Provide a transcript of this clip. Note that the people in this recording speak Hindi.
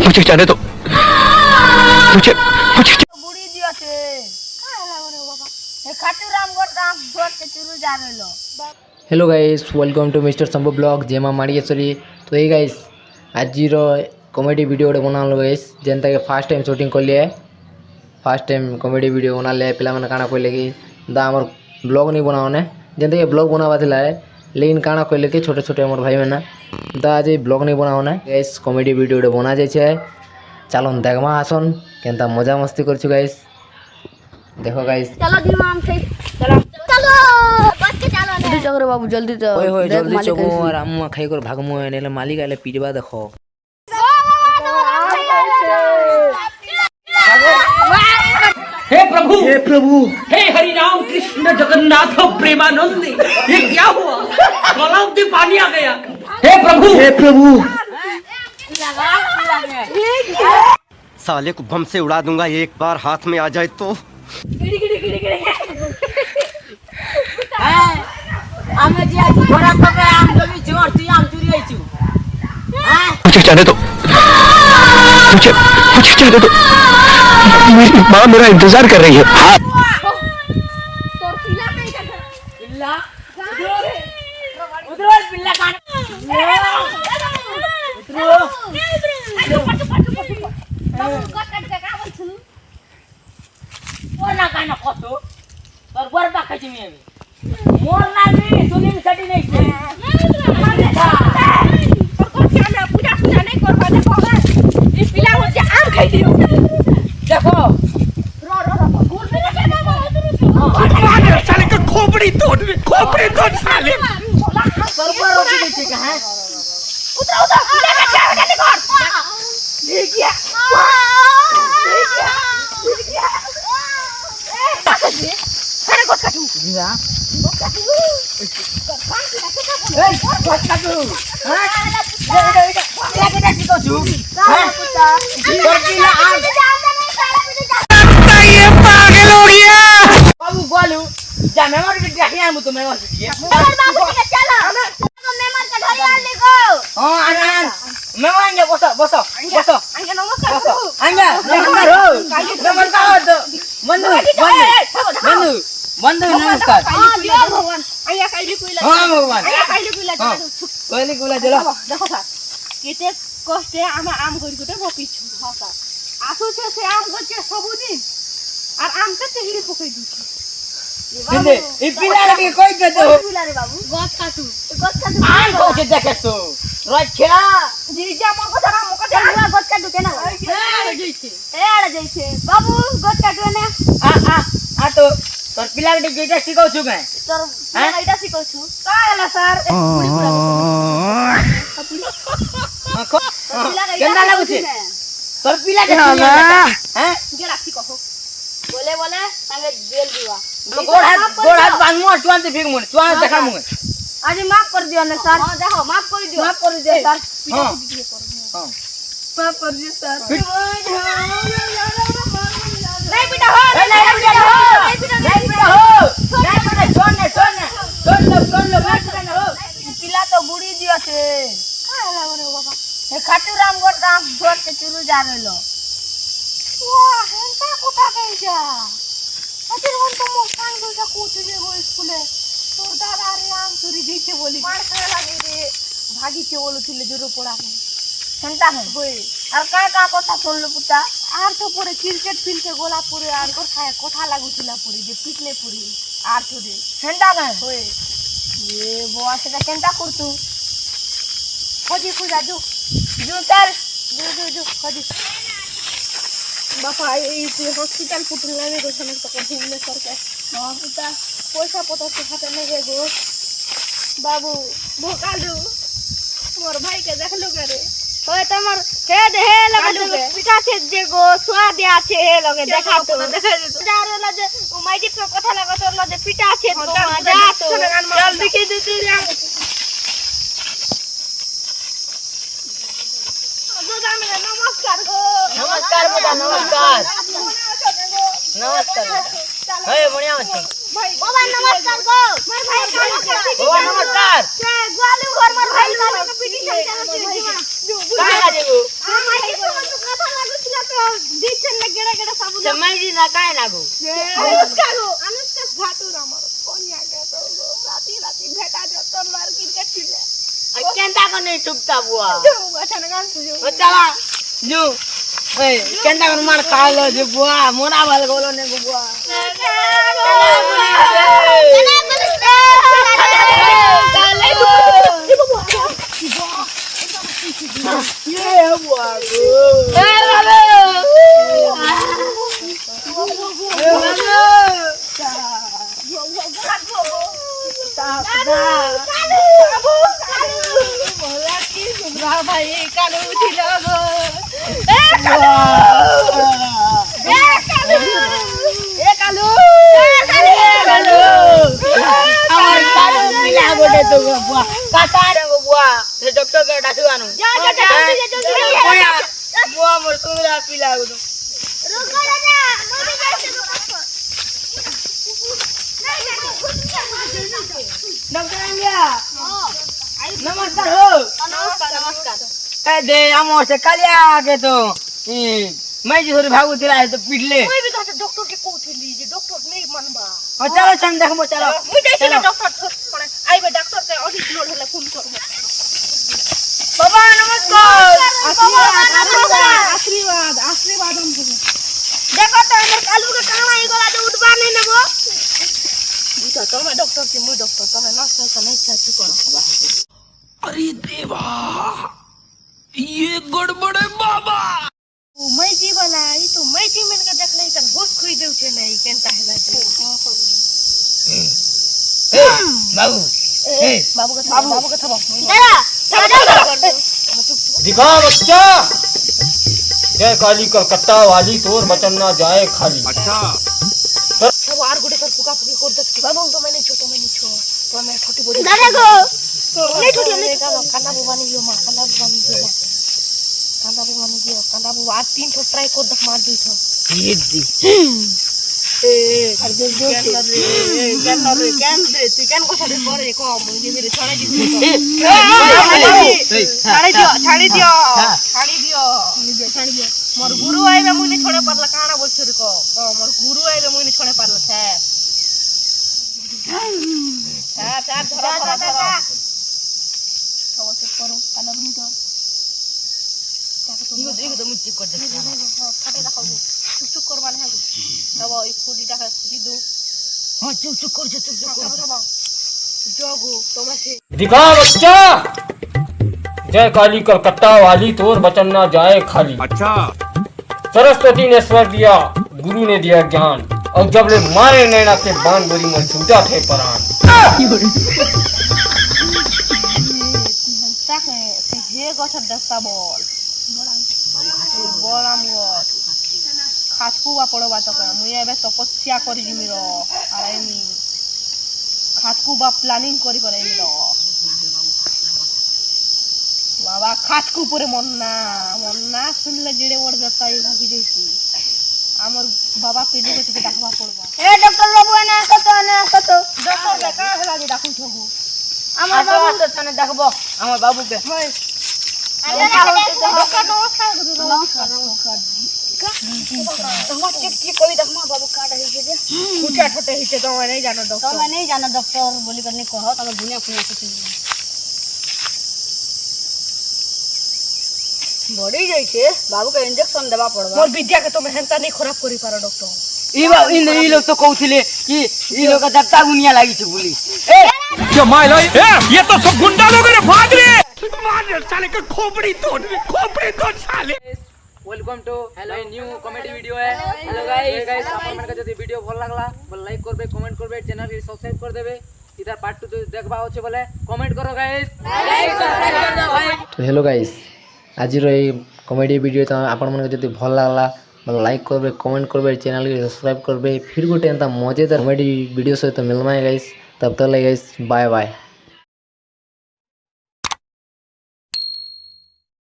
मुझे जाने दो, मुझे मुझे बुढ़ी दियो छे खाटू राम गोट राम छोड़ के चुरू जा रहलो। Hello guys, welcome to mister Shambhu blog जेमा माड़िकेश्वरी। तो ये गाइस आज कॉमेडी वीडियो गोटे बनाल गाइस जेनता के फास्ट टाइम शूटिंग कर लिए। फास्ट टाइम कॉमेडी वीडियो बना ले पिला माने काना कहले कि दा हमर ब्लॉग नहीं बनाओने जेनता के ब्लॉग बनावा थिला है, लेकिन काना कहले कि छोटे छोटे हमर भाई मैंने दा आज ब्लॉग नहीं बनाओने गाइस कॉमेडी वीडियो गोटे बना जाय छे। चलो देखमा आसन केनता मजा मस्ती करछु गाइस। देखो गाइस चलो दिमाग से चलो चलो बस के चलो जल्दी चलो रे बाबू जल्दी तो ओए होए देख जल्दी मालिक चगो कैसे। और अम्मा खाई कर भागमो नेले मालिक आले पीटबा देखो। हे प्रभु हे हरि राम कृष्ण जगन्नाथ प्रेमानंद, ये क्या हुआ? गलाव में पानी आ गया। हे प्रभु साले को बम से उड़ा दूंगा एक बार हाथ में आ जाए तो। आमे जे घोड़ा पकड़े आम जमी जोर तू आम चुरी आइछु। मुझे जाने दो, मुझे मुझे जाने दो। मेरी माँ मेरा इंतजार कर रही है। तोर पिला नहीं कर पिल्ला उधर पिल्ला कान उधर बाबू कट कट के का बोलछु ओना कान कतो तोर बर पा खाइ मी अभी मोर नामी सुनी में सटी नहीं छे तोर चले पूजा पूजा नहीं करबा देखो ई पिला हो जे आम खाइ दियो देखो रो रो रो गुड़ में के बाबू साले का खोपड़ी तोड़ साले। बरबर रोटी नहीं ठीक है उतर उतर पिला का चाव जल्दी कर ठीक है ठीक है अरे गोट काटू जा गोट काटू ए गोट काटू हां ये के देखो छु हां तोर पिला आम ये पागल हो गया। बाबू बोलू जा मेमोरी के देखिए हम तो मेमोरी दिए बाबू के चलो मेमोरी का घर आ लेको हां आनंद मेमोरी ने बसो अंगे नमस्कार बाबू अंगे नमस्कार हो नमस्कार तो बंधु नमस्कार हां जय भगवान आया काइली कोइला हां भगवान आया काइली कोइला कोइली कोइला चलो देखो सर केते कष्टे आम गरि गुटे बपिछु हां सर आसु छे से आम गके सबुदिन আর আমটা তেহিড়ি পকাই দিছি কিন্তু এই পিলারে কি কই দে তো পিলারে বাবু গছ কাটু আর কইছে দেখে তো রক্ষা জিজা মন কথা না মক কথা গছ কাটু কেন এড় যাইছে বাবু গছ কাটু না আ তো তোর পিলারে যেটা শিখাউ छु কে তোর এইটা শিখাউ छु কালা স্যার পুরি পুরা কেন লাগুছে তোর পিলারে হ্যাঁ কে রাখি কहो बोले बोले संगे जेल दिवा गोड़ हाथ बांध मो चुआन से फेंक मो चुआन देखा मो आज माफ कर दियो ना सर हां देखो माफ कर दियो सर हां हां माफ कर दियो सर नहीं बेटा हो नहीं बेटा हो छोड़ लो पिला तो बुढ़ी दियो छे का लाग रे बाबा हे खाटू राम गोट राम छोड़ के चुरू जा रहलो वाह हेंता कोता कइजा अतिर मन तो मोर सांग दोजा कोते जे गो स्कूले तोर दादा रे आम चोरी दिछे बोली मार करे लागे रे भागी के बोलुथिले जोरो पड़ा के हेंता है होय আর का কথা শুনলো পুতা আর তো পরে ক্রিকেট ফিল্ডে গোলা পরে আর তোর খায় কথা লাগুছিলা পরে যে পিটলে পরে আর তোরে হেंता না होय এ বয়া সেটা কেনটা করতু খজি খুজা জু চল জু খজি बापा এই হসপিটাল ফুটল লাগে গো সমস্ত টাকা ভুলে সরকার বাবুটা পয়সা পয়সা के हाथे में गे गो बाबू भोकालू मोर भाई के देखलो करे होय तमर हेड हे लगे पिटा छे जे गो स्वाद আছে হে লগে দেখা তো যারে লগে ও মাইজি তো কথা লাগো তোর লগে পিটা আছে তো যা তো চল দেখি দিতে नमस्कार गो नमस्कार बेटा नमस्कार हे बढ़िया बच्चे बाबा नमस्कार गो मार भाई बाबा नमस्कार से ग्वालू घर मार भाई वाले के पीटी चल चल का लागे गो समय जी ना काय ना गो अनुष्का घाटू रामर कोनिया के तो राती राती भेटा जो तो मार क्रिकेट खेले केंता को नहीं टुकता बुआ जो अच्छा ना जो चला जो ए केंता को मार खा लो जो बुआ मोरा वाल गोलो ने बुआ ये बुआ भाई कालू उठिल गो ए कालू আমার কালো পিলা গোটে তো বুয়া কাটা রে বুয়া রে ডক্টর কে ডাকিবানো বুয়া মোর তোরা পিলা গোটে डॉक्टर इंडिया नमस्कार हो नमस्कार ए दे हमर से कालिया के तो मैं जी थोड़ी भागु तिला तो पिटले मैं भी कहते डॉक्टर के कहथिली जे डॉक्टर नहीं मानबा हां चलो छन देखबो चलो मुई देसी ना डॉक्टर कोन आइबे डॉक्टर के अधिक लोड होला फोन करबो बाबा नमस्कार आशीर्वाद आशीर्वाद हम देखो तो हमर कालू के काना ई गला तो उठबा नहीं नेबो बुझा तो मैं डॉक्टर के मुई डॉक्टर तो मैं नर्स से नहीं चाची करो अरे देवा ये गड़बड़ है बाबा मैं जीवना ई तो मैं जीवन के देख नहीं त होश खोई देउ छे नहीं केनता है बात बाबू बाबू के थबो दादा दिखा बच्चा जय काली कलकत्ता वाली तोर बचन ना जाए खाली। सब आर गुडे कर फुका फुकी कर दस के बाबू तो मैंने छो तो मैं छोटी बोली दादा को नहीं छोटी नहीं खाना बुवानी दियो मां खाना बुवानी दियो मां खाना बुवानी दियो खाना बुवा आज 3 ठो ट्राई कर दख मार दी थो ये दी ए हर जो जो कैन दे तू कैन को छड़े करे को मुझे मेरे छोड़े दी छाड़ी दियो मोर गुरु आइबे मुनी छोड़े परला काना बोलछरी को मोर गुरु आइबे मुनी छोड़े परला छे चार धरा तो से करो कलर में तो ये तो मुझे कर दे खाटे देखाओ चुप करबा नहीं तब ई फुडीटा का दी दो हां चुप कर जोगो तुम से दिखा बच्चा जय काली कलकत्ता वाली तोर बचन ना जाए खाली। अच्छा सरस्वती ने स्वर दिया गुरु ने दिया ज्ञान और जब ले मारे नैना के बाण बोली में छूटा थे प्राण। हे गछ दस्ता बोल बोला मुर खाचकुवा पड़वा तो मुई एबे तपस्या करी जिमिरो आरामी खाचकुवा प्लानिंग करी मिरो बाबा खाचकु पुरे मन्ना सुनले जेडे वड जता ई भागी जैसी हमर बाबा पेडू के टिके डाकवा पड़वा ए डॉक्टर बाबू ने कतो डॉक्टर के का हला जे डाकू छगु हमर बाबू से तने देखबो हमर बाबू के डॉक्टर नमस्कार तुम चेक कोई देखमा बाबू काट है जे फुटा फटे हिते तो नहीं जानो डॉक्टर तो मैं नहीं जाना डॉक्टर बोली करने कहो तुम दुनिया पुनिया कुछ बड़ी जाई छे बाबू के इंजेक्शन देबा पड़बा मोर विद्या के तो मेहनत नहीं खराब करी पारो डॉक्टर ई लोग तो कहथिले कि ई लोग का दत्ता गुनिया लागी छे बोली क्या माय लो ये तो सब गुंडा लोग रे भाग रे मार साले का खोपड़ी तोड़ साले। Welcome to my new comedy video है। हेलो गाइस आपन मन के जदी वीडियो भल लागला बोल लाइक करबे कमेंट करबे चैनल के सब्सक्राइब कर देबे इधर पार्ट 2 देखबा होचे बोले कमेंट करो गाइस लाइक सब्सक्राइब कर दो भाई। तो हेलो गाइस आज रे कॉमेडी वीडियो तो आपन मन के जदी भल लागला बोल लाइक करबे कमेंट करबे चैनल के सब्सक्राइब करबे फिर गोटे एंता मजेदार कॉमेडी वीडियो सहित मिलमा गाइस तब तक गाइस बाय बाय।